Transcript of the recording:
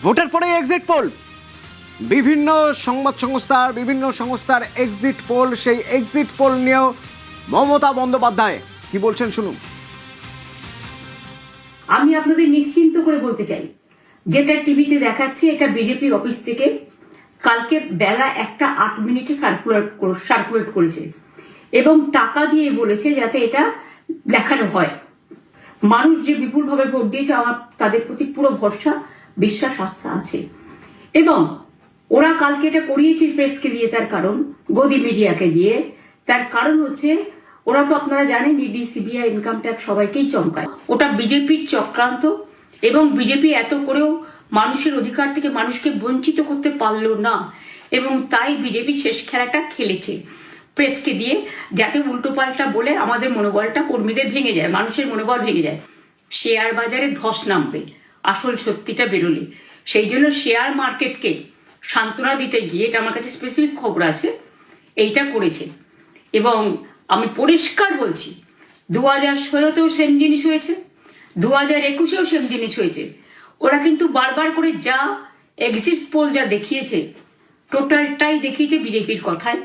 ভোটের পরে exit pole, বিভিন্ন সংস্থার এক্সিট পোল, সেই এক্সিট পোল নিয়েও মমতা বন্দ্যোপাধ্যায় কি বলছেন শুনুন। আমি আপনাদের নিশ্চিন্ত করে বলতে চাই, যেটা টিভিতে দেখাচ্ছে এটা বিজেপি অফিস থেকে কালকে বেলা 1:08 সার্কুলেট করেছে এবং টাকা দিয়ে বলেছে যাতে এটা দেখানো হয়। মানুষ যে বিপুলভাবে ভোট দিয়েছে, আমার তাদের প্রতি পুরো ভরসা, বিশ্বাস, আস্থা আছে। এবং ওরা কালকে এটা করিয়েছে প্রেসকে দিয়ে, তার কারণ গদি মিডিয়াকে দিয়ে। তার কারণ হচ্ছে ওরা তো আপনারা জানেন ইডি, সিবিআই, ইনকাম ট্যাক্স সবাইকেই চমকায়। ওটা বিজেপির চক্রান্ত এবং বিজেপি এত করেও মানুষের অধিকার থেকে মানুষকে বঞ্চিত করতে পারলো না এবং তাই বিজেপি শেষ খেলাটা খেলেছে প্রেসকে দিয়ে, যাতে উল্টোপাল্টা বলে আমাদের মনোবলটা কর্মীদের ভেঙে যায়, মানুষের মনোবল ভেঙে যায়। শেয়ার বাজারে ধস নামবে আসল সত্যিটা বেরোলে। সেই জন্য শেয়ার মার্কেটকে সান্ত্বনা দিতে গিয়ে, এটা আমার কাছে স্পেসিফিক খবর আছে, এইটা করেছে। এবং আমি পরিষ্কার বলছি, 2016তেও সেম জিনিস হয়েছে, 2021এও সেম জিনিস হয়েছে। ওরা কিন্তু বারবার করে যা এক্সিট পোল যা দেখিয়েছে, টোটালটাই দেখিয়েছে বিজেপির কথায়।